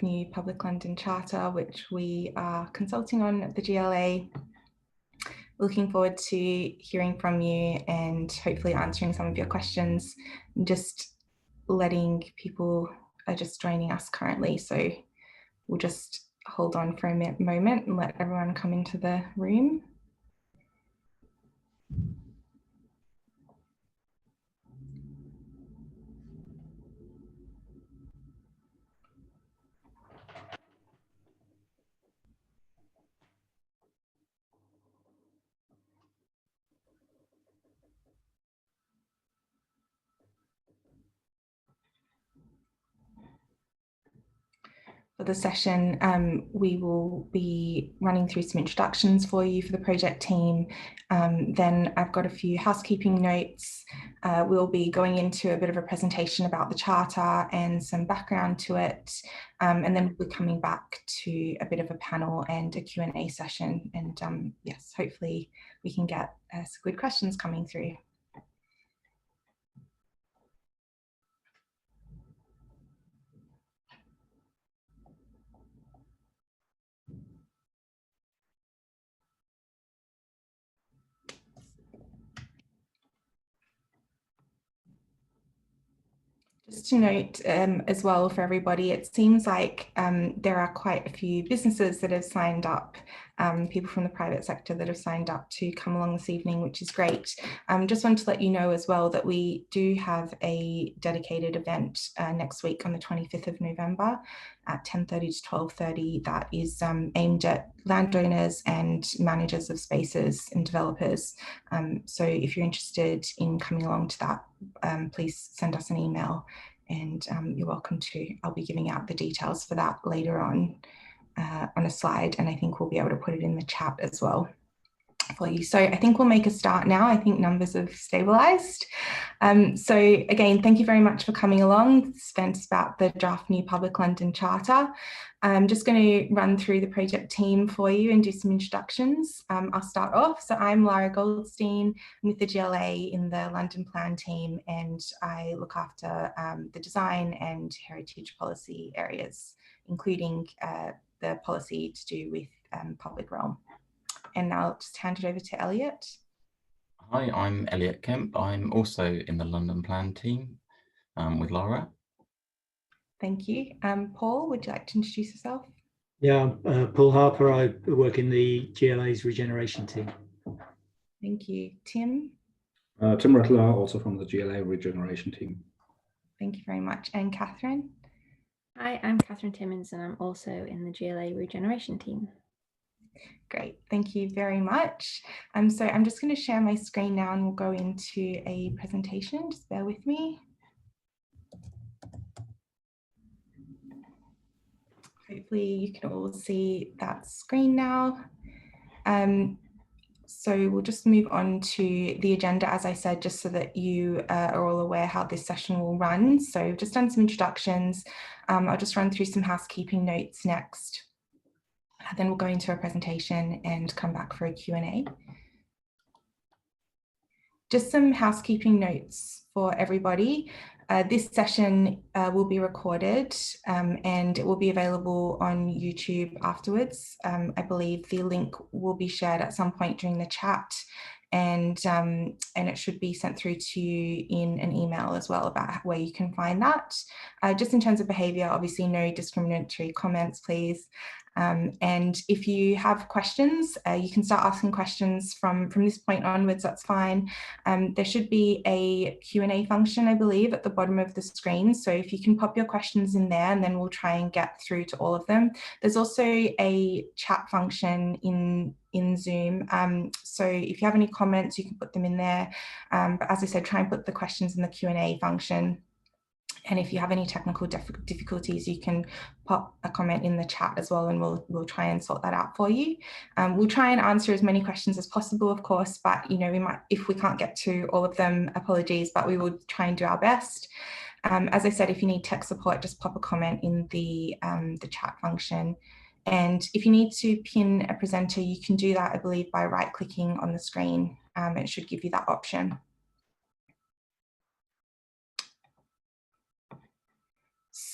new Public London Charter, which we are consulting on at the GLA. Looking forward to hearing from you and hopefully answering some of your questions. Just letting people are just joining us currently, so we'll just hold on for a moment and let everyone come into the room. For the session, we will be running through some introductions for you for the project team. Then I've got a few housekeeping notes. We'll be going into a bit of a presentation about the charter and some background to it. And then we'll be coming back to a bit of a panel and a Q&A session. And yes, hopefully we can get some good questions coming through. Just to note as well for everybody, it seems like there are quite a few businesses that have signed up, people from the private sector that have signed up to come along this evening, which is great. Just wanted to let you know as well that we do have a dedicated event next week on the 25th of November at 10:30 to 12:30 that is aimed at landowners and managers of spaces and developers. So if you're interested in coming along to that, please send us an email and you're welcome to. I'll be giving out the details for that later on a slide, and I think we'll be able to put it in the chat as well for you. So I think we'll make a start now. I think numbers have stabilized. So again, thank you very much for coming along. This event's about the draft new Public London Charter. I'm just going to run through the project team for you and do some introductions. I'll start off. So I'm Lara Goldstein. I'm with the GLA in the London Plan team, and I look after the design and heritage policy areas, including the policy to do with public realm. And now I'll just hand it over to Elliot. Hi, I'm Elliot Kemp. I'm also in the London Plan team with Laura. Thank you. Paul, would you like to introduce yourself? Yeah, Paul Harper. I work in the GLA's regeneration team. Thank you. Tim? Tim Rettler, also from the GLA regeneration team. Thank you very much. And Catherine? Hi, I'm Catherine Timmins, and I'm also in the GLA regeneration team. Great, thank you very much. So I'm just going to share my screen now and we'll go into a presentation. Just bear with me. Hopefully you can all see that screen now. So we'll just move on to the agenda, as I said, just so that you are all aware how this session will run. So we've just done some introductions. I'll just run through some housekeeping notes next. Then we'll go into a presentation and come back for a Q&A. Just some housekeeping notes for everybody. This session will be recorded and it will be available on YouTube afterwards. I believe the link will be shared at some point during the chat, and it should be sent through to you in an email as well about where you can find that. Just in terms of behaviour, obviously no discriminatory comments, please. And if you have questions, you can start asking questions from this point onwards, that's fine. There should be a Q&A function, I believe, at the bottom of the screen. So if you can pop your questions in there and then we'll try and get through to all of them. There's also a chat function in Zoom. So if you have any comments, you can put them in there. But as I said, try and put the questions in the Q&A function. And if you have any technical difficulties, you can pop a comment in the chat as well, and we'll try and sort that out for you. We'll try and answer as many questions as possible, of course, but we might, if we can't get to all of them, apologies, but we will try and do our best. As I said, if you need tech support, just pop a comment in the chat function. And if you need to pin a presenter, you can do that, I believe, by right-clicking on the screen. It should give you that option.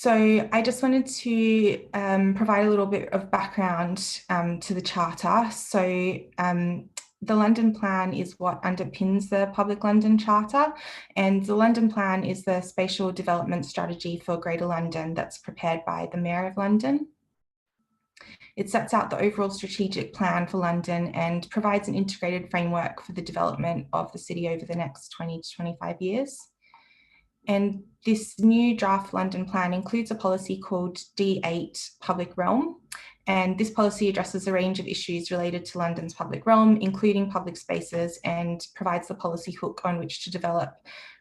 So I just wanted to provide a little bit of background to the Charter. So the London Plan is what underpins the Public London Charter, and the London Plan is the spatial development strategy for Greater London that's prepared by the Mayor of London. It sets out the overall strategic plan for London and provides an integrated framework for the development of the city over the next 20 to 25 years. And this new draft London Plan includes a policy called D8 Public Realm. And this policy addresses a range of issues related to London's public realm, including public spaces, and provides the policy hook on which to develop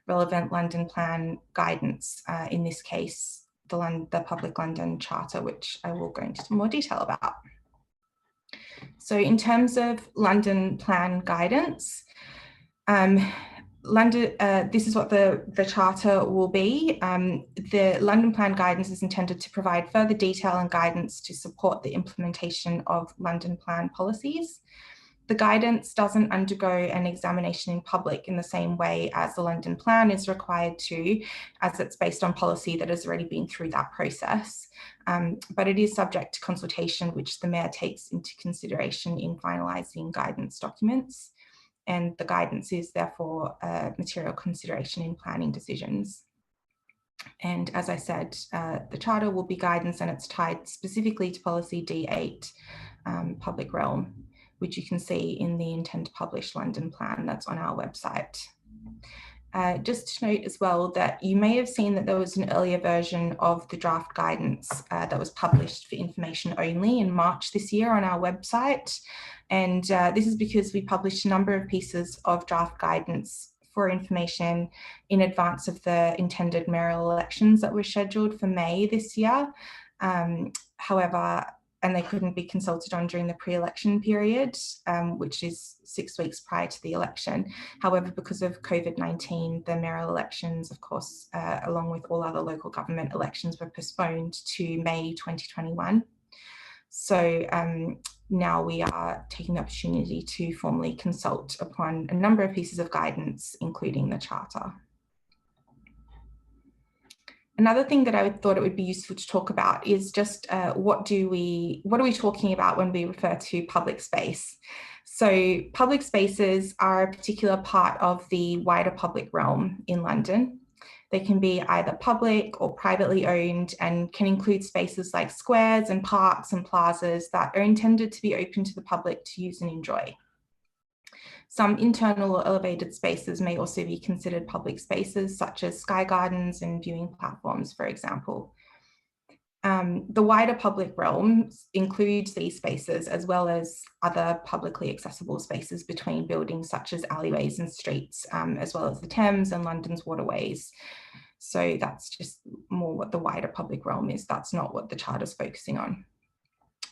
relevant London Plan guidance, in this case, the Public London Charter, which I will go into more detail about. So in terms of London Plan guidance, this is what the Charter will be. The London Plan guidance is intended to provide further detail and guidance to support the implementation of London Plan policies. The guidance doesn't undergo an examination in public in the same way as the London Plan is required to, as it's based on policy that has already been through that process. But it is subject to consultation, which the Mayor takes into consideration in finalising guidance documents. And the guidance is therefore a material consideration in planning decisions. And as I said, the Charter will be guidance, and it's tied specifically to policy D8, Public Realm, which you can see in the intend to publish London Plan that's on our website. Just to note as well that you may have seen that there was an earlier version of the draft guidance that was published for information only in March this year on our website. And this is because we published a number of pieces of draft guidance for information in advance of the intended mayoral elections that were scheduled for May this year. However, and they couldn't be consulted on during the pre-election period, which is 6 weeks prior to the election. However, because of COVID-19, the mayoral elections, of course, along with all other local government elections, were postponed to May 2021. So now we are taking the opportunity to formally consult upon a number of pieces of guidance, including the Charter. Another thing that I thought it would be useful to talk about is just what are we talking about when we refer to public space? So public spaces are a particular part of the wider public realm in London. They can be either public or privately owned and can include spaces like squares and parks and plazas that are intended to be open to the public to use and enjoy. Some internal or elevated spaces may also be considered public spaces, such as sky gardens and viewing platforms, for example. The wider public realm includes these spaces, as well as other publicly accessible spaces between buildings such as alleyways and streets, as well as the Thames and London's waterways. So that's just more what the wider public realm is. That's not what the Charter is focusing on.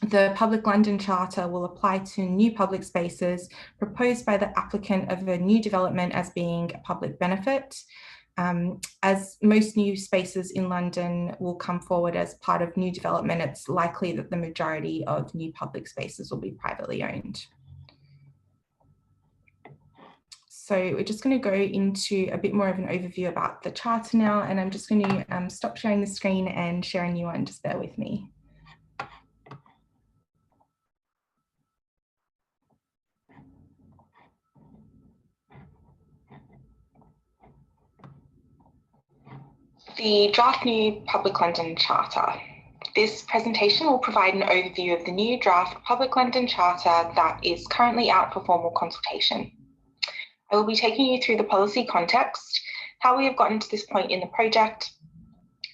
The Public London Charter will apply to new public spaces proposed by the applicant of a new development as being a public benefit. As most new spaces in London will come forward as part of new development, it's likely that the majority of new public spaces will be privately owned. So we're just going to go into a bit more of an overview about the Charter now, and I'm just going to stop sharing the screen and share a new one, just bear with me. The draft new Public London Charter. This presentation will provide an overview of the new draft Public London Charter that is currently out for formal consultation. I will be taking you through the policy context, how we have gotten to this point in the project,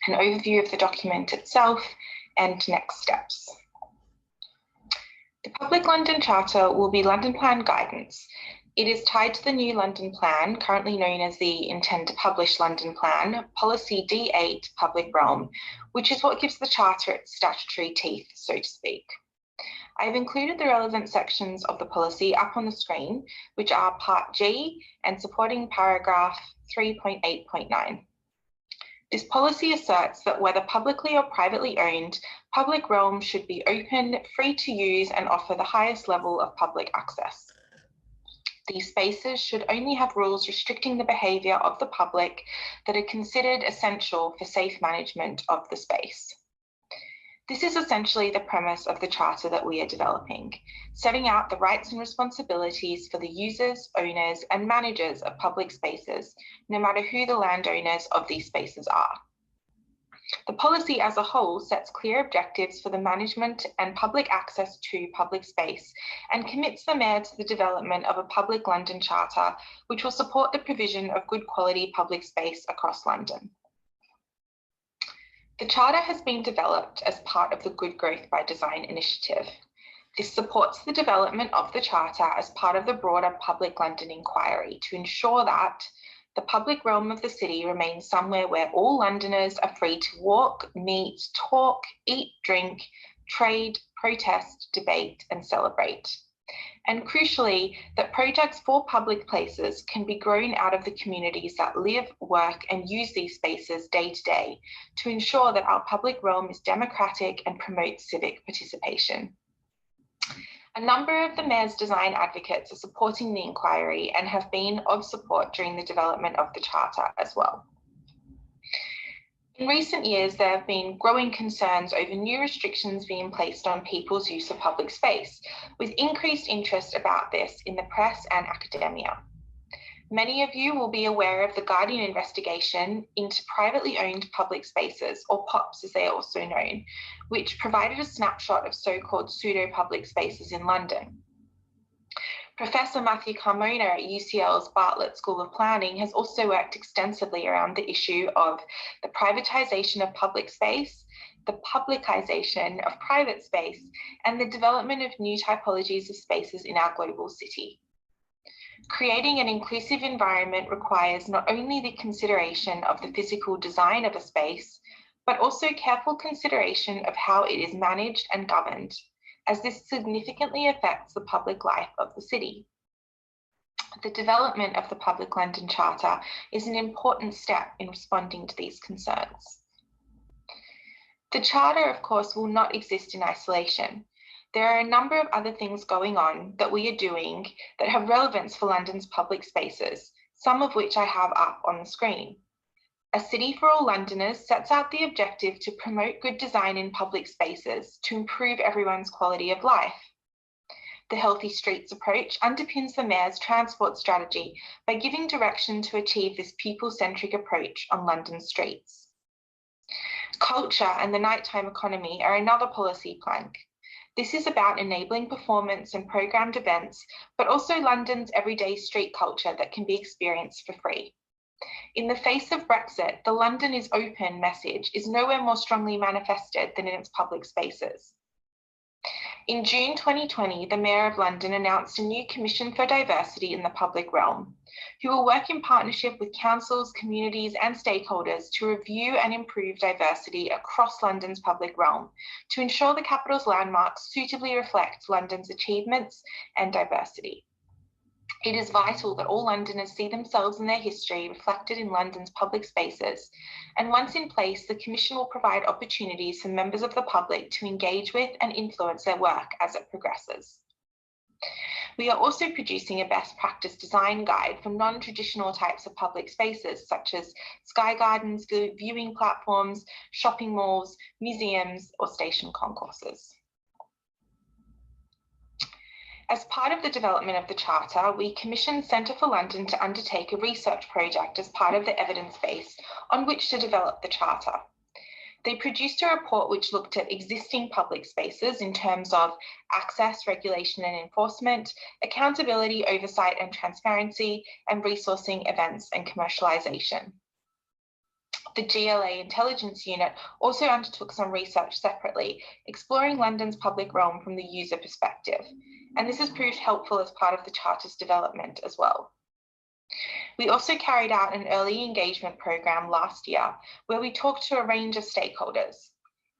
an overview of the document itself, and next steps. The Public London Charter will be London Plan guidance. It is tied to the new London Plan, currently known as the Intend to Publish London Plan, Policy D8 Public Realm, which is what gives the Charter its statutory teeth, so to speak. I have included the relevant sections of the policy up on the screen, which are Part G and supporting paragraph 3.8.9. This policy asserts that whether publicly or privately owned, public realm should be open, free to use, and offer the highest level of public access. these spaces should only have rules restricting the behaviour of the public that are considered essential for safe management of the space. This is essentially the premise of the charter that we are developing, setting out the rights and responsibilities for the users, owners, and managers of public spaces, no matter who the landowners of these spaces are. The policy as a whole sets clear objectives for the management and public access to public space and commits the Mayor to the development of a public London Charter, which will support the provision of good quality public space across London. The Charter has been developed as part of the Good Growth by Design initiative. This supports the development of the Charter as part of the broader Public London Inquiry to ensure that the public realm of the city remains somewhere where all Londoners are free to walk, meet, talk, eat, drink, trade, protest, debate, and celebrate. And crucially, that projects for public places can be grown out of the communities that live, work, and use these spaces day to day to ensure that our public realm is democratic and promotes civic participation. A number of the Mayor's design advocates are supporting the inquiry and have been of support during the development of the Charter as well. In recent years, there have been growing concerns over new restrictions being placed on people's use of public space, with increased interest about this in the press and academia. Many of you will be aware of the Guardian investigation into privately owned public spaces, or POPs as they are also known, which provided a snapshot of so-called pseudo-public spaces in London. Professor Matthew Carmona at UCL's Bartlett School of Planning has also worked extensively around the issue of the privatisation of public space, the publicisation of private space, and the development of new typologies of spaces in our global city. Creating an inclusive environment requires not only the consideration of the physical design of a space, but also careful consideration of how it is managed and governed, as this significantly affects the public life of the city. The development of the Public London Charter is an important step in responding to these concerns. The Charter, of course, will not exist in isolation. There are a number of other things going on that we are doing that have relevance for London's public spaces, some of which I have up on the screen. A City for All Londoners sets out the objective to promote good design in public spaces to improve everyone's quality of life. The Healthy Streets approach underpins the Mayor's transport strategy by giving direction to achieve this people-centric approach on London streets. Culture and the nighttime economy are another policy plank. This is about enabling performance and programmed events, but also London's everyday street culture that can be experienced for free. In the face of Brexit, the London is open message is nowhere more strongly manifested than in its public spaces. In June 2020, the Mayor of London announced a new Commission for Diversity in the Public Realm, who will work in partnership with councils, communities and stakeholders to review and improve diversity across London's public realm to ensure the capital's landmarks suitably reflect London's achievements and diversity. It is vital that all Londoners see themselves and their history reflected in London's public spaces, and once in place, the Commission will provide opportunities for members of the public to engage with and influence their work as it progresses. We are also producing a best practice design guide for non-traditional types of public spaces, such as sky gardens, viewing platforms, shopping malls, museums, or station concourses. As part of the development of the Charter, we commissioned Centre for London to undertake a research project as part of the evidence base on which to develop the Charter. They produced a report which looked at existing public spaces in terms of access, regulation and enforcement, accountability, oversight and transparency, and resourcing, events and commercialisation. The GLA Intelligence Unit also undertook some research separately, exploring London's public realm from the user perspective, and this has proved helpful as part of the Charter's development as well. We also carried out an early engagement program last year where we talked to a range of stakeholders.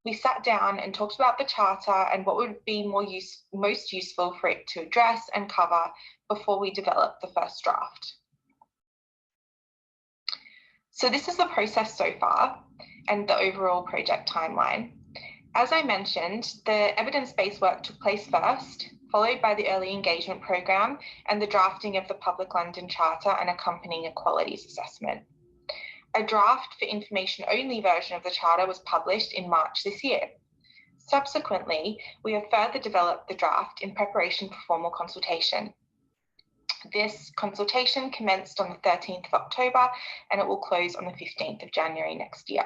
We sat down and talked about the Charter and what would be most useful for it to address and cover before we developed the first draft. So this is the process so far and the overall project timeline. As I mentioned, the evidence-based work took place first, followed by the early engagement program and the drafting of the Public London Charter and accompanying equalities assessment. A draft for information only version of the Charter was published in March this year. Subsequently, we have further developed the draft in preparation for formal consultation. This consultation commenced on the 13th of October and it will close on the 15th of January next year.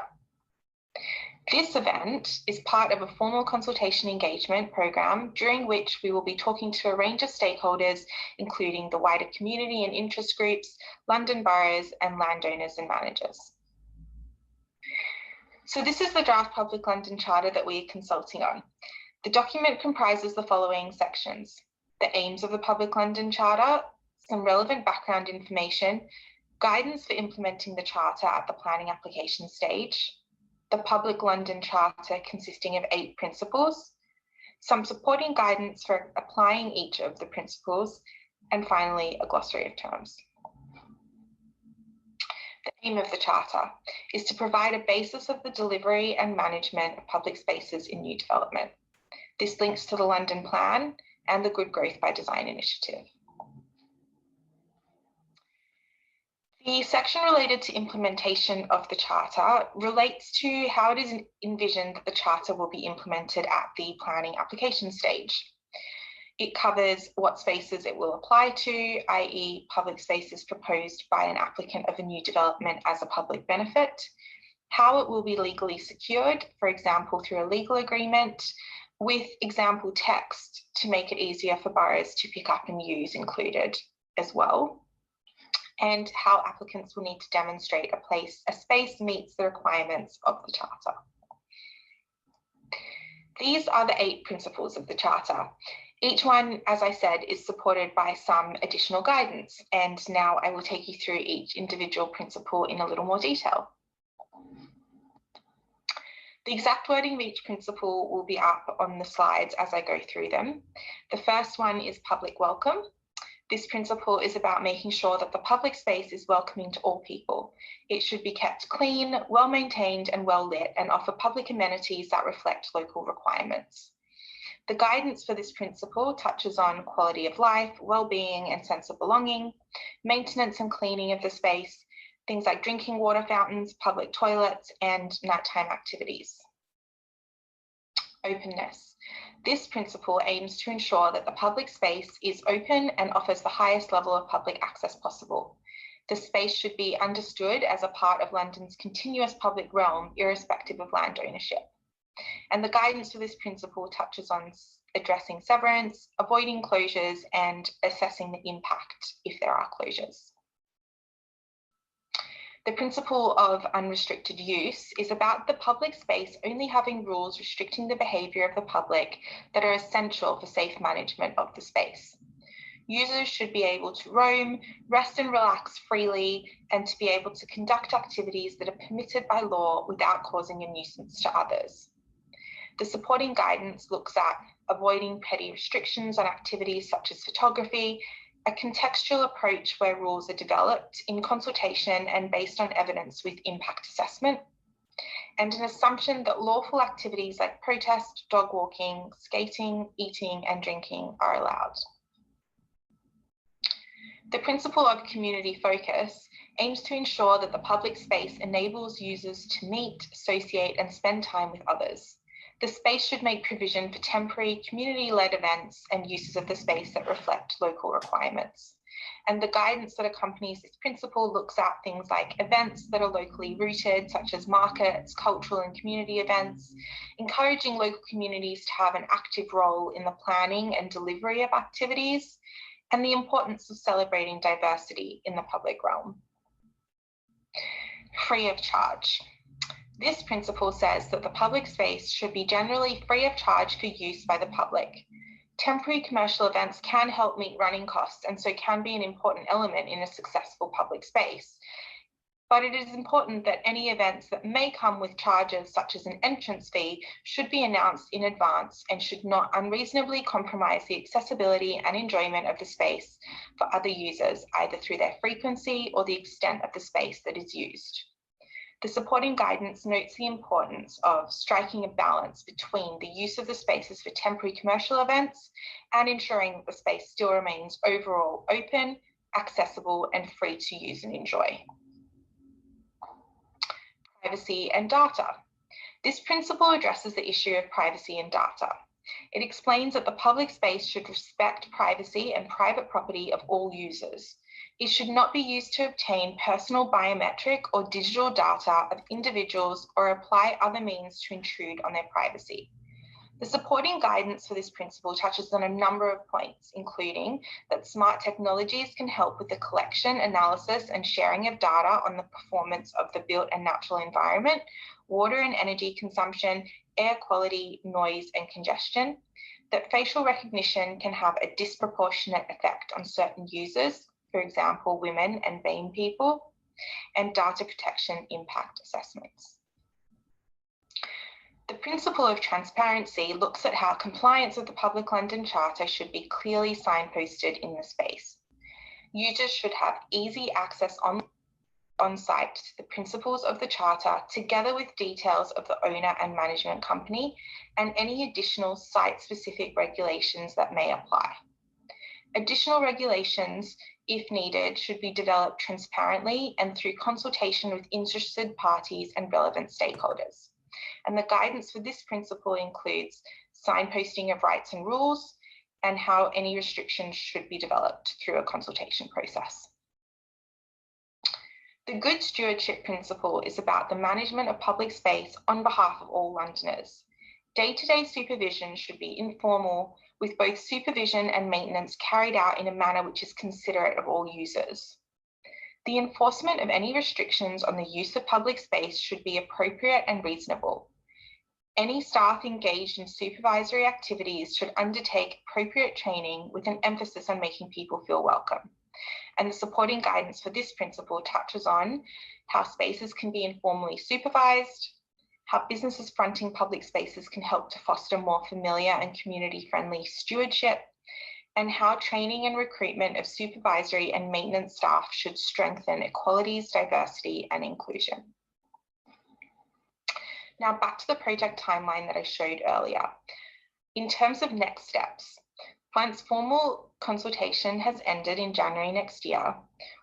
This event is part of a formal consultation engagement program during which we will be talking to a range of stakeholders, including the wider community and interest groups, London boroughs, and landowners and managers. So this is the draft Public London Charter that we are consulting on. The document comprises the following sections: the aims of the Public London Charter, some relevant background information, guidance for implementing the Charter at the planning application stage, the Public London Charter consisting of 8 principles, some supporting guidance for applying each of the principles, and finally a glossary of terms. The aim of the Charter is to provide a basis of the delivery and management of public spaces in new development. This links to the London Plan and the Good Growth by Design initiative. The section related to implementation of the Charter relates to how it is envisioned that the Charter will be implemented at the planning application stage. It covers what spaces it will apply to, i.e. public spaces proposed by an applicant of a new development as a public benefit, how it will be legally secured, for example, through a legal agreement, with example text to make it easier for boroughs to pick up and use included as well, and how applicants will need to demonstrate a space meets the requirements of the Charter. These are the 8 principles of the Charter. Each one, as I said, is supported by some additional guidance, and now I will take you through each individual principle in a little more detail. The exact wording of each principle will be up on the slides as I go through them. The first one is public welcome. This principle is about making sure that the public space is welcoming to all people. It should be kept clean, well maintained and well lit, and offer public amenities that reflect local requirements. The guidance for this principle touches on quality of life, well-being and sense of belonging, maintenance and cleaning of the space, things like drinking water fountains, public toilets and nighttime activities. Openness. This principle aims to ensure that the public space is open and offers the highest level of public access possible. The space should be understood as a part of London's continuous public realm, irrespective of land ownership. And the guidance for this principle touches on addressing severance, avoiding closures, and assessing the impact if there are closures. The principle of unrestricted use is about the public space only having rules restricting the behaviour of the public that are essential for safe management of the space. Users should be able to roam, rest and relax freely, and to be able to conduct activities that are permitted by law without causing a nuisance to others. The supporting guidance looks at avoiding petty restrictions on activities such as photography, a contextual approach where rules are developed in consultation and based on evidence with impact assessment, and an assumption that lawful activities like protest, dog walking, skating, eating and drinking are allowed. The principle of community focus aims to ensure that the public space enables users to meet, associate and spend time with others. The space should make provision for temporary community-led events and uses of the space that reflect local requirements. And the guidance that accompanies this principle looks at things like events that are locally rooted, such as markets, cultural and community events, encouraging local communities to have an active role in the planning and delivery of activities, and the importance of celebrating diversity in the public realm. Free of charge. This principle says that the public space should be generally free of charge for use by the public. Temporary commercial events can help meet running costs and so can be an important element in a successful public space. But it is important that any events that may come with charges such as an entrance fee should be announced in advance and should not unreasonably compromise the accessibility and enjoyment of the space for other users, either through their frequency or the extent of the space that is used. The supporting guidance notes the importance of striking a balance between the use of the spaces for temporary commercial events and ensuring that the space still remains overall open, accessible, and free to use and enjoy. Privacy and data. This principle addresses the issue of privacy and data. It explains that the public space should respect privacy and private property of all users. It should not be used to obtain personal biometric or digital data of individuals or apply other means to intrude on their privacy. The supporting guidance for this principle touches on a number of points, including that smart technologies can help with the collection, analysis, and sharing of data on the performance of the built and natural environment, water and energy consumption, air quality, noise, and congestion, that facial recognition can have a disproportionate effect on certain users, for example, women and BAME people, and data protection impact assessments. The principle of transparency looks at how compliance with the Public London Charter should be clearly signposted in the space. Users should have easy access on site to the principles of the Charter, together with details of the owner and management company and any additional site-specific regulations that may apply. Additional regulations, if needed, should be developed transparently and through consultation with interested parties and relevant stakeholders. And the guidance for this principle includes signposting of rights and rules and how any restrictions should be developed through a consultation process. The good stewardship principle is about the management of public space on behalf of all Londoners. Day-to-day supervision should be informal, with both supervision and maintenance carried out in a manner which is considerate of all users. The enforcement of any restrictions on the use of public space should be appropriate and reasonable. Any staff engaged in supervisory activities should undertake appropriate training with an emphasis on making people feel welcome. And the supporting guidance for this principle touches on how spaces can be informally supervised, how businesses fronting public spaces can help to foster more familiar and community-friendly stewardship, and how training and recruitment of supervisory and maintenance staff should strengthen equalities, diversity, and inclusion. Now back to the project timeline that I showed earlier. In terms of next steps, once formal consultation has ended in January next year,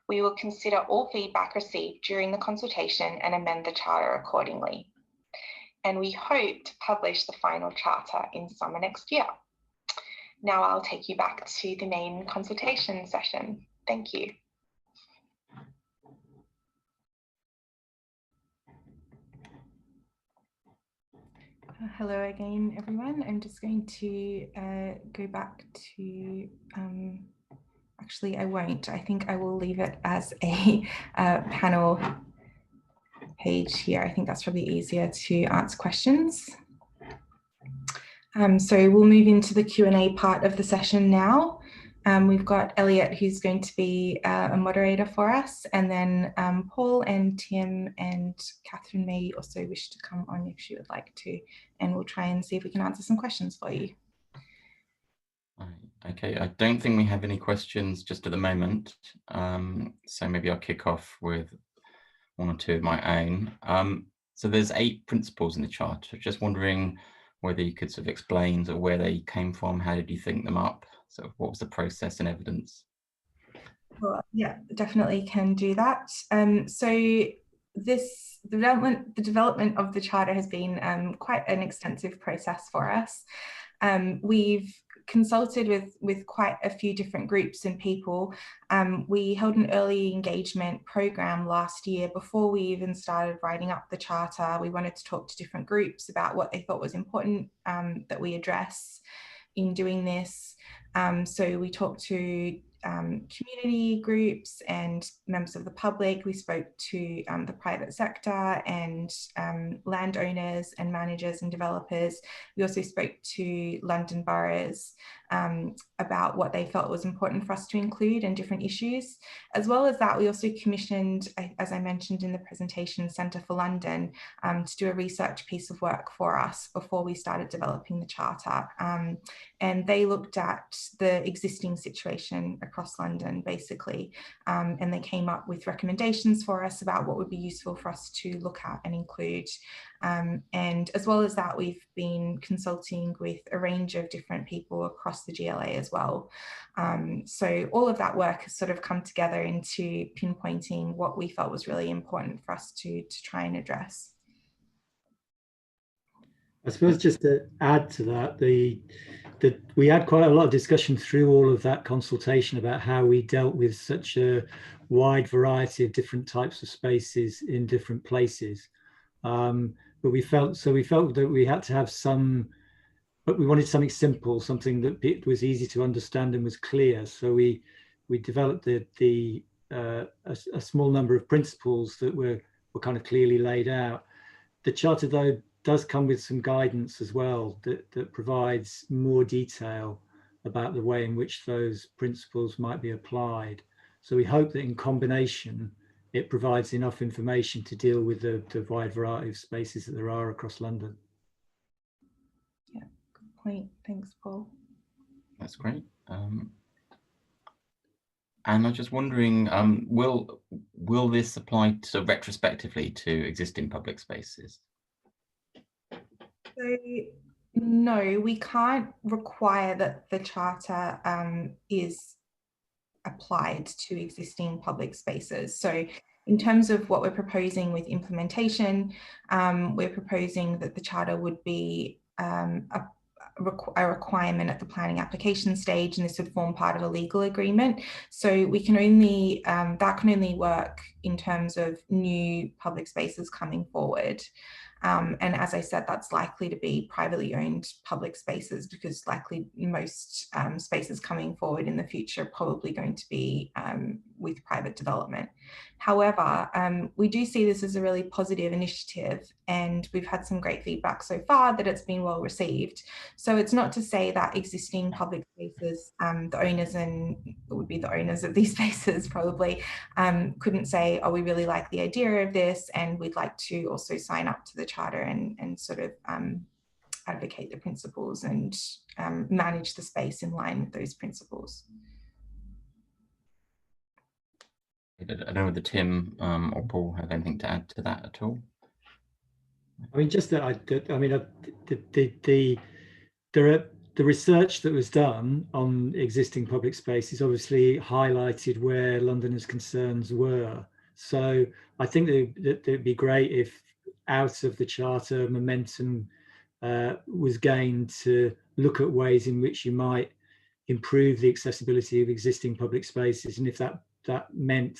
we will consider all feedback received during the consultation and amend the charter accordingly. And we hope to publish the final charter in summer next year. Now I'll take you back to the main consultation session. Thank you. Hello again, everyone. I'm just going to go back to, actually I won't. I think I will leave it as a panel page here. I think that's probably easier to answer questions. So we'll move into the Q&A part of the session now. We've got Elliot, who's going to be a moderator for us, and then Paul and Tim and Catherine may also wish to come on if she would like to, and we'll try and see if we can answer some questions for you. Okay, I don't think we have any questions just at the moment, so maybe I'll kick off with one or two of my own. So there's 8 principles in the Charter. Just wondering whether you could sort of explain sort of where they came from, how did you think them up? So what was the process and evidence? Well, yeah, definitely can do that. So the development of the Charter has been quite an extensive process for us. We've consulted with quite a few different groups and people. We held an early engagement program last year before we even started writing up the Charter. We wanted to talk to different groups about what they thought was important that we address in doing this. So we talked to community groups and members of the public. We spoke to the private sector and landowners and managers and developers. We also spoke to London boroughs about what they felt was important for us to include and different issues. As well as that, we also commissioned, as I mentioned in the presentation, Centre for London to do a research piece of work for us before we started developing the Charter. And they looked at the existing situation across London, basically. And they came up with recommendations for us about what would be useful for us to look at and include. And as well as that, we've been consulting with a range of different people across the GLA as well. So all of that work has sort of come together into pinpointing what we felt was really important for us to try and address. I suppose just to add to that, we had quite a lot of discussion through all of that consultation about how we dealt with such a wide variety of different types of spaces in different places. But we felt that we had to have some, but we wanted something simple, something that was easy to understand and was clear. So we developed a small number of principles that were kind of clearly laid out. The charter, though, does come with some guidance as well that provides more detail about the way in which those principles might be applied. So we hope that in combination, it provides enough information to deal with the wide variety of spaces that there are across London. Yeah, good point. Thanks, Paul. That's great. And I'm just wondering, will this apply to retrospectively to existing public spaces? So no, we can't require that the charter is applied to existing public spaces. So in terms of what we're proposing with implementation, we're proposing that the charter would be a requirement at the planning application stage, and this would form part of a legal agreement. So we can only, that can only work in terms of new public spaces coming forward. And as I said, that's likely to be privately owned public spaces, because likely most spaces coming forward in the future are probably going to be with private development. However, we do see this as a really positive initiative, and we've had some great feedback so far that it's been well received. So it's not to say that existing public spaces, the owners, and it would be the owners of these spaces probably, couldn't say, oh, we really like the idea of this and we'd like to also sign up to the charter and sort of advocate the principles and manage the space in line with those principles. I don't know whether Tim or Paul have anything to add to that at all. I mean, just that the research that was done on existing public spaces obviously highlighted where Londoners' concerns were. So I think that it'd be great if out of the charter momentum was gained to look at ways in which you might improve the accessibility of existing public spaces, and if that meant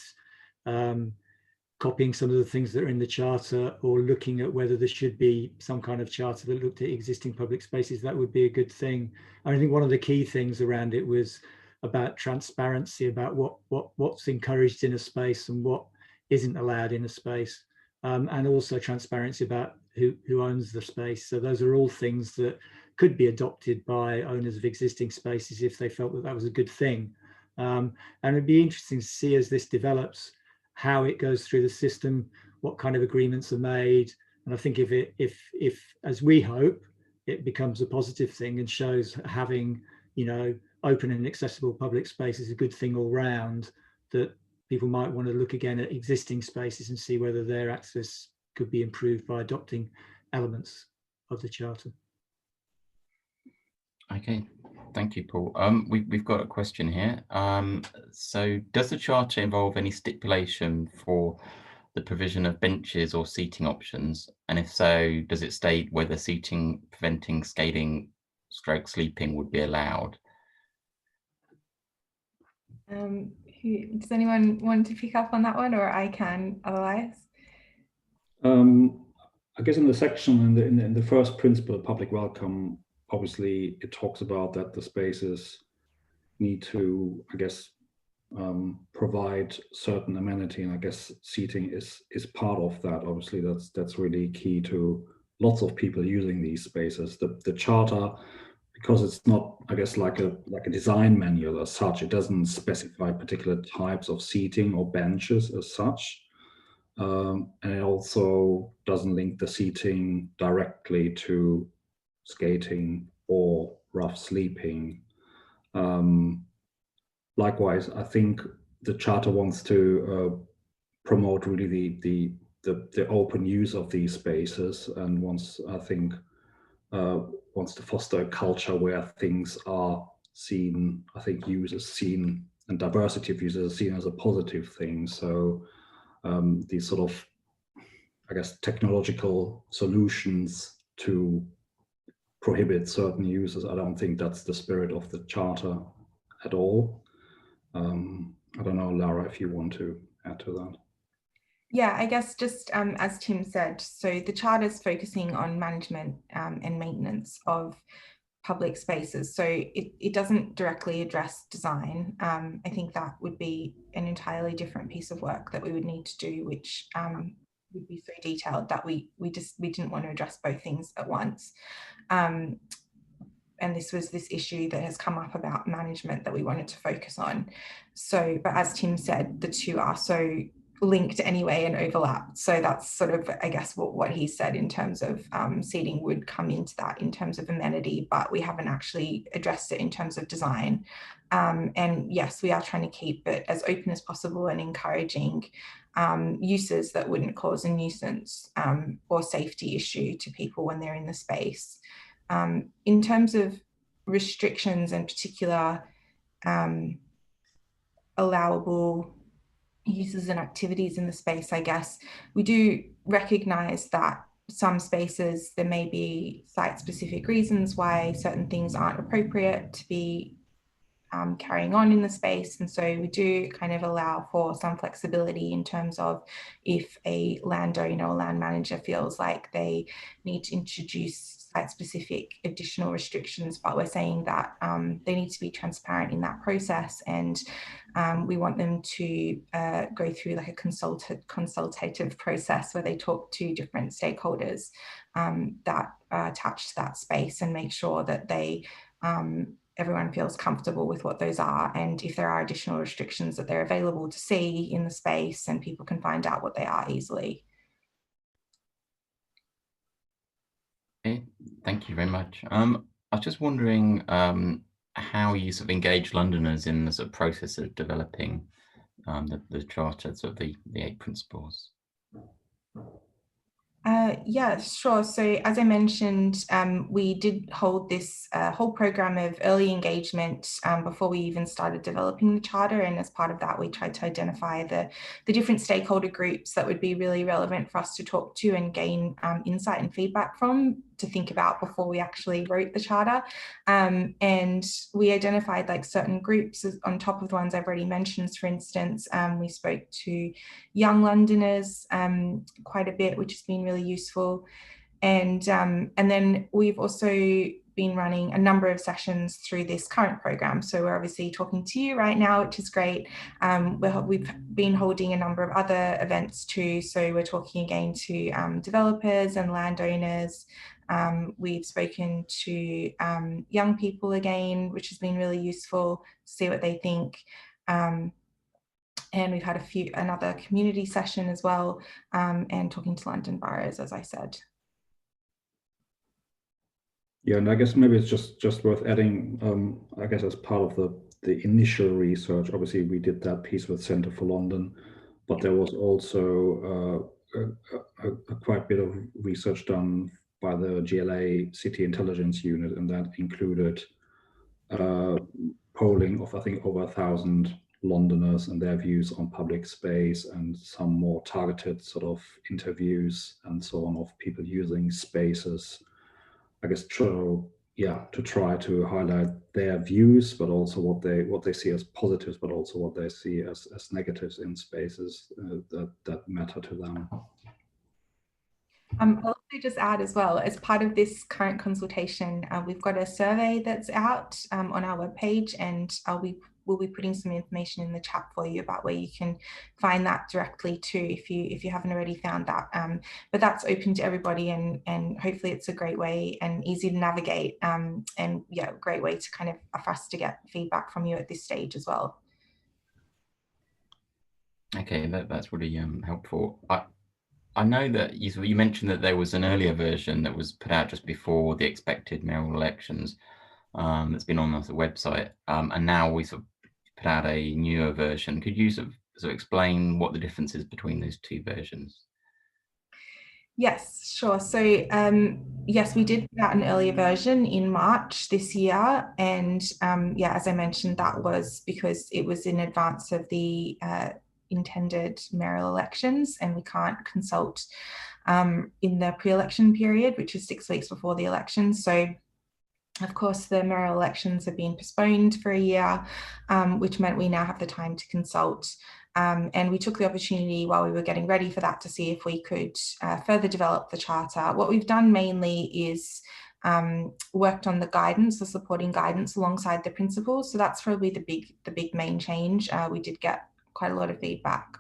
copying some of the things that are in the charter, or looking at whether there should be some kind of charter that looked at existing public spaces, that would be a good thing. I think one of the key things around it was about transparency, about what's encouraged in a space and what isn't allowed in a space, and also transparency about who owns the space. So those are all things that could be adopted by owners of existing spaces if they felt that that was a good thing. And it'd be interesting to see, as this develops, how it goes through the system, what kind of agreements are made. And I think if as we hope, it becomes a positive thing and shows having, open and accessible public space is a good thing all round, that people might want to look again at existing spaces and see whether their access could be improved by adopting elements of the charter. Okay, thank you, Paul. We've got a question here. So does the charter involve any stipulation for the provision of benches or seating options? And if so, does it state whether seating preventing skating / sleeping would be allowed? Does anyone want to pick up on that one, or I can otherwise? I guess in the section in the first principle, public welcome, obviously it talks about that the spaces need to, I guess, provide certain amenity, and I guess seating is part of that. Obviously, that's really key to lots of people using these spaces. The charter, because it's not, I guess, like a design manual as such, it doesn't specify particular types of seating or benches as such. And it also doesn't link the seating directly to skating or rough sleeping. likewise, I think the charter wants to promote really the open use of these spaces, and wants, I think, wants to foster a culture where things are seen, I think use is seen, and diversity of users is seen as a positive thing. So these sort of, I guess, technological solutions to prohibit certain uses, I don't think that's the spirit of the charter at all. I don't know, Lara, if you want to add to that. Yeah, I guess just as Tim said, so the charter is focusing on management and maintenance of public spaces. So it doesn't directly address design. I think that would be an entirely different piece of work that we would need to do, which would be so detailed that we didn't want to address both things at once. And this was this issue that has come up about management that we wanted to focus on. So, but as Tim said, the two are so linked anyway and overlap. So that's sort of, I guess, what he said in terms of seating would come into that in terms of amenity, but we haven't actually addressed it in terms of design. And yes, we are trying to keep it as open as possible and encouraging uses that wouldn't cause a nuisance or safety issue to people when they're in the space. In terms of restrictions and particular allowable uses and activities in the space, I guess we do recognize that some spaces there may be site-specific reasons why certain things aren't appropriate to be carrying on in the space, and so we do kind of allow for some flexibility in terms of if a landowner or land manager feels like they need to introduce site-specific additional restrictions, but we're saying that they need to be transparent in that process, and we want them to go through like a consultative process where they talk to different stakeholders that are attached to that space and make sure that they everyone feels comfortable with what those are, and if there are additional restrictions that they're available to see in the space and people can find out what they are easily. Okay, thank you very much. I was just wondering how you sort of engage Londoners in the sort of process of developing the charter, sort of the 8 principles. Yeah, sure. So as I mentioned, we did hold this whole program of early engagement before we even started developing the charter. And as part of that, we tried to identify the different stakeholder groups that would be really relevant for us to talk to and gain insight and feedback from, to think about before we actually wrote the charter. And we identified like certain groups on top of the ones I've already mentioned. For instance, we spoke to young Londoners quite a bit, which has been really useful. And then we've also been running a number of sessions through this current program. So we're obviously talking to you right now, which is great. We've been holding a number of other events too. So we're talking again to developers and landowners. We've spoken to young people again, which has been really useful to see what they think. And we've had another community session as well, and talking to London boroughs, as I said. Yeah, and I guess maybe it's just worth adding, I guess as part of the initial research, obviously we did that piece with Centre for London, but there was also a quite bit of research done by the GLA City Intelligence Unit, and that included polling of, I think, over 1,000 Londoners and their views on public space, and some more targeted sort of interviews and so on of people using spaces, I guess, to try to highlight their views, but also what they see as positives, but also what they see as negatives in spaces that matter to them. I'll also just add as well, as part of this current consultation, we've got a survey that's out on our webpage, and we'll be putting some information in the chat for you about where you can find that directly too, if you haven't already found that. But that's open to everybody, and hopefully it's a great way and easy to navigate, and yeah, great way to kind of for us to get feedback from you at this stage as well. Okay, that's really helpful. I know that you mentioned that there was an earlier version that was put out just before the expected mayoral elections, that's been on the website, and now we sort of put out a newer version. Could you sort of explain what the difference is between those two versions? Yes, sure. So yes, we did put out an earlier version in March this year. And yeah, as I mentioned, that was because it was in advance of the intended mayoral elections, and we can't consult in the pre-election period, which is 6 weeks before the election. So of course, the mayoral elections have been postponed for a year, which meant we now have the time to consult. And we took the opportunity while we were getting ready for that to see if we could further develop the charter. What we've done mainly is worked on the guidance, the supporting guidance alongside the principles. So that's probably the big main change. We did get quite a lot of feedback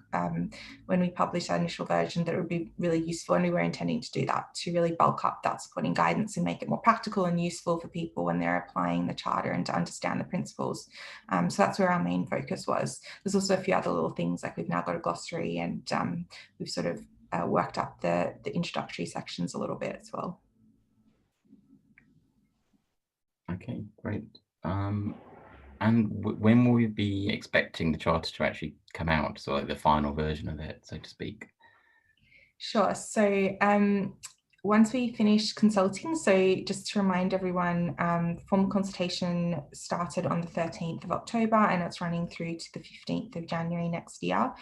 when we published our initial version that it would be really useful, and we were intending to do that to really bulk up that supporting guidance and make it more practical and useful for people when they're applying the charter and to understand the principles. So that's where our main focus was. There's also a few other little things, like we've now got a glossary, and we've sort of worked up the introductory sections a little bit as well. Okay, great. And when will we be expecting the charter to actually come out? So like the final version of it, so to speak? Sure. So once we finish consulting, so just to remind everyone, formal consultation started on the 13th of October and it's running through to the 15th of January next year.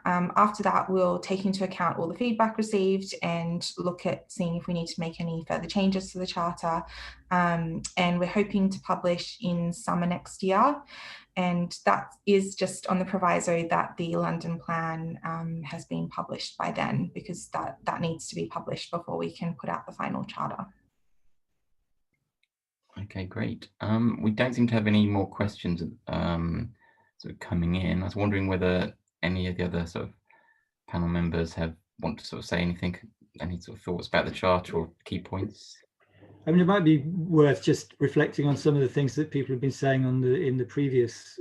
After that, we'll take into account all the feedback received and look at seeing if we need to make any further changes to the charter. And we're hoping to publish in summer next year. And that is just on the proviso that the London plan has been published by then, because that needs to be published before we can put out the final charter. Okay, great. We don't seem to have any more questions sort of coming in. I was wondering whether any of the other sort of panel members want to sort of say anything, any sort of thoughts about the charter or key points. I mean, it might be worth just reflecting on some of the things that people have been saying in the previous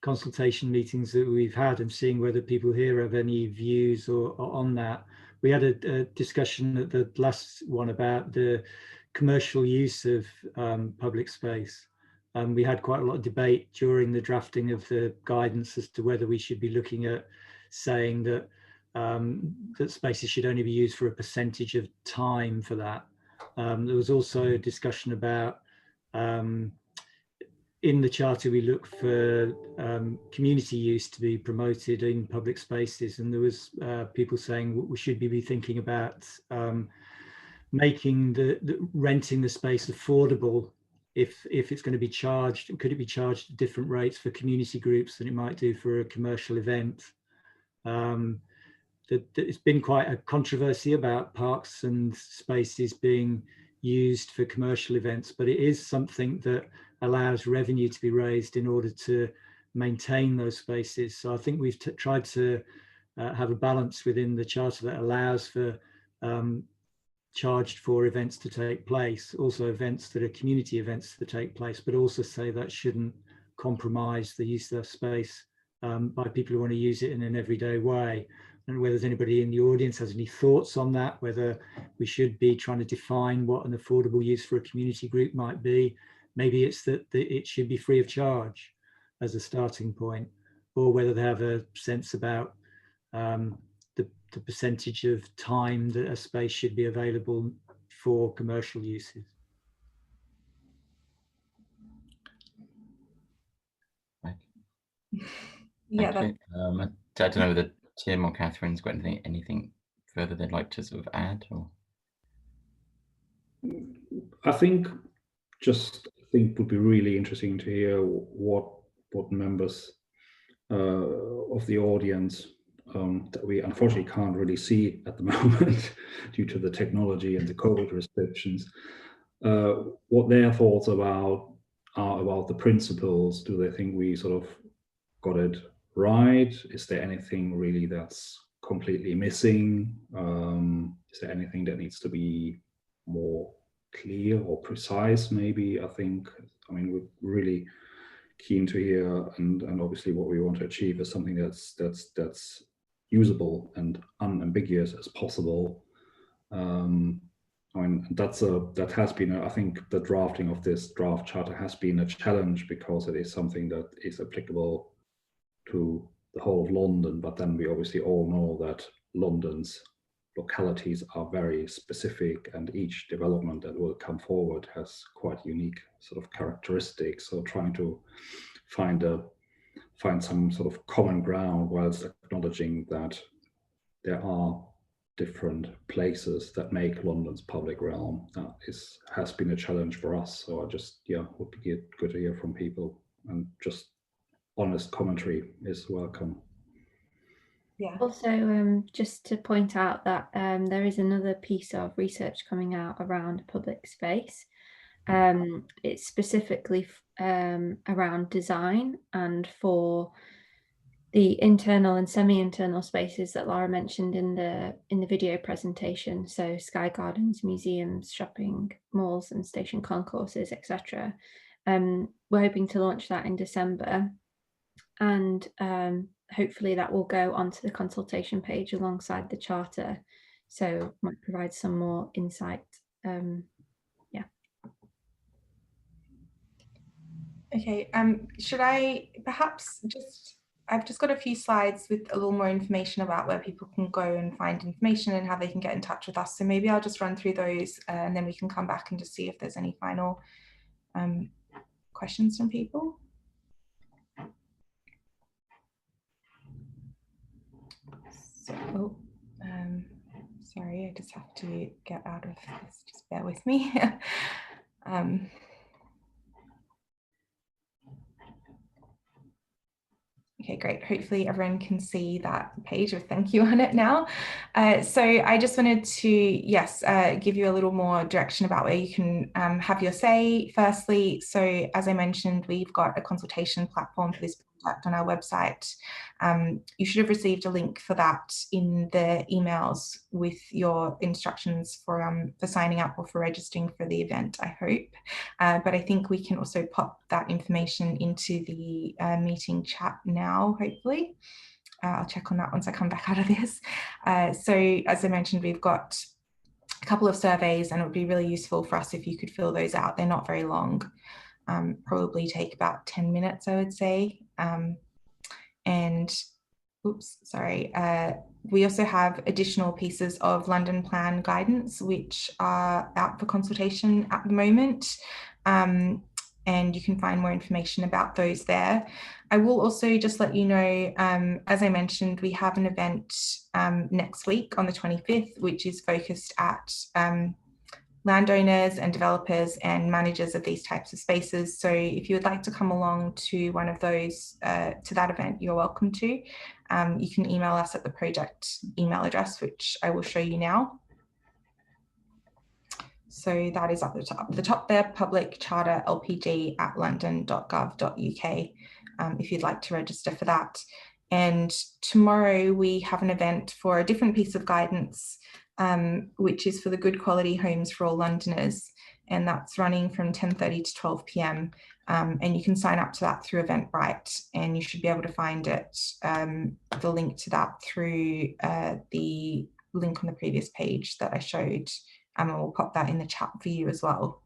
consultation meetings that we've had, and seeing whether people here have any views or on that. We had a discussion at the last one about the commercial use of public space. We had quite a lot of debate during the drafting of the guidance as to whether we should be looking at saying that that spaces should only be used for a percentage of time for that. There was also a discussion about in the charter we look for community use to be promoted in public spaces, and there was people saying we should be thinking about making the renting the space affordable. If it's going to be charged, could it be charged at different rates for community groups than it might do for a commercial event? It's been quite a controversy about parks and spaces being used for commercial events, but it is something that allows revenue to be raised in order to maintain those spaces. So I think we've tried to have a balance within the charter that allows for charged for events to take place, also events that are community events to take place, but also say that shouldn't compromise the use of space by people who want to use it in an everyday way. And whether there's anybody in the audience has any thoughts on that, whether we should be trying to define what an affordable use for a community group might be. Maybe it's that it should be free of charge as a starting point, or whether they have a sense about the percentage of time that a space should be available for commercial uses. Yeah. Okay. I don't know whether Tim or Catherine's got anything further they'd like to sort of add, or? I think would be really interesting to hear what members of the audience that we unfortunately can't really see at the moment due to the technology and the COVID restrictions, what their thoughts are about the principles. Do they think we sort of got it right? Is there anything really that's completely missing? Is there anything that needs to be more clear or precise? Maybe. I mean, we're really keen to hear, and obviously what we want to achieve is something that's usable and unambiguous as possible. I mean, that has been, I think the drafting of this draft charter has been a challenge because it is something that is applicable to the whole of London, but then we obviously all know that London's localities are very specific, and each development that will come forward has quite unique sort of characteristics. So trying to find some sort of common ground whilst acknowledging that there are different places that make London's public realm has been a challenge for us. So I just, would be good to hear from people, and just honest commentary is welcome. Yeah. Also, just to point out that there is another piece of research coming out around public space. It's specifically around design and for the internal and semi-internal spaces that Laura mentioned in the video presentation. So Sky Gardens, museums, shopping malls, and station concourses, etc. We're hoping to launch that in December, and hopefully that will go onto the consultation page alongside the charter, so might provide some more insight. Okay, should I perhaps I've just got a few slides with a little more information about where people can go and find information and how they can get in touch with us. So maybe I'll just run through those and then we can come back and just see if there's any final questions from people. So, sorry, I just have to get out of this, just bear with me. Okay, great. Hopefully everyone can see that page with thank you on it now. So I just wanted to, yes, give you a little more direction about where you can have your say. Firstly, so as I mentioned, we've got a consultation platform for this project on our website. You should have received a link for that in the emails with your instructions for signing up or for registering for the event, I hope. But I think we can also pop that information into the meeting chat now, hopefully. I'll check on that once I come back out of this. So as I mentioned, we've got a couple of surveys, and it would be really useful for us if you could fill those out. They're not very long, probably take about 10 minutes, I would say. And oops, sorry. We also have additional pieces of London Plan guidance, which are out for consultation at the moment. And you can find more information about those there. I will also just let you know, as I mentioned, we have an event next week on the 25th, which is focused at landowners and developers and managers of these types of spaces. So if you would like to come along to one of those, to that event, you're welcome to. You can email us at the project email address, which I will show you now. So that is up the top there, public charter lpg at london.gov.uk, if you'd like to register for that. And tomorrow we have an event for a different piece of guidance, which is for the Good Quality Homes for All Londoners, and that's running from 10:30 to 12 p.m. And you can sign up to that through Eventbrite, and you should be able to find it, the link to that through the link on the previous page that I showed, and we'll pop that in the chat for you as well.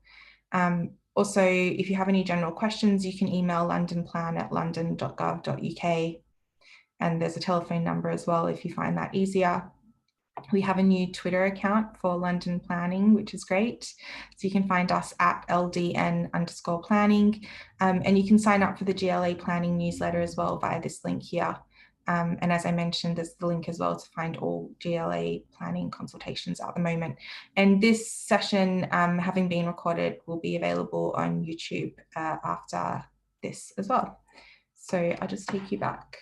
Also, if you have any general questions, you can email londonplan@london.gov.uk, and there's a telephone number as well if you find that easier. We have a new Twitter account for London Planning, which is great. So you can find us at LDN_planning, and you can sign up for the GLA planning newsletter as well via this link here. And as I mentioned, there's the link as well to find all GLA planning consultations at the moment. And this session, having been recorded, will be available on YouTube after this as well. So I'll just take you back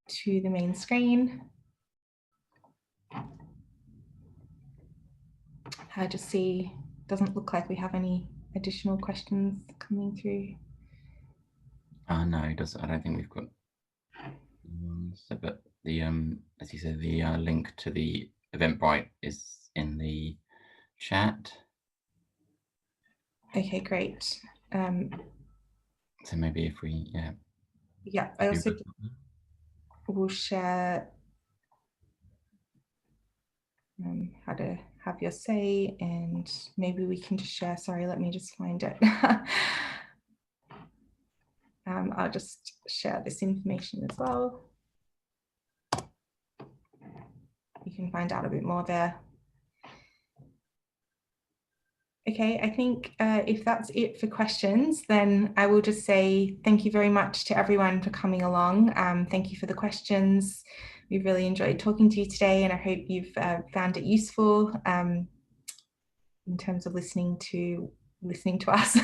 to the main screen. I just see, doesn't look like we have any additional questions coming through. No, it doesn't. I don't think we've got. So, but the as you said, the link to the Eventbrite is in the chat. Okay, great. So maybe if we, yeah, I also will share how have your say, and maybe we can just share. Sorry, let me just find it. I'll just share this information as well. You can find out a bit more there. Okay, I think if that's it for questions, then I will just say thank you very much to everyone for coming along. Thank you for the questions. We've really enjoyed talking to you today, and I hope you've found it useful in terms of listening to us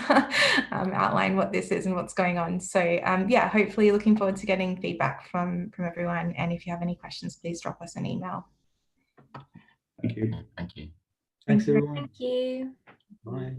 outline what this is and what's going on. So yeah, hopefully looking forward to getting feedback from everyone. And if you have any questions, please drop us an email. Thank you. Thank you. Thanks everyone. Thank you. Bye.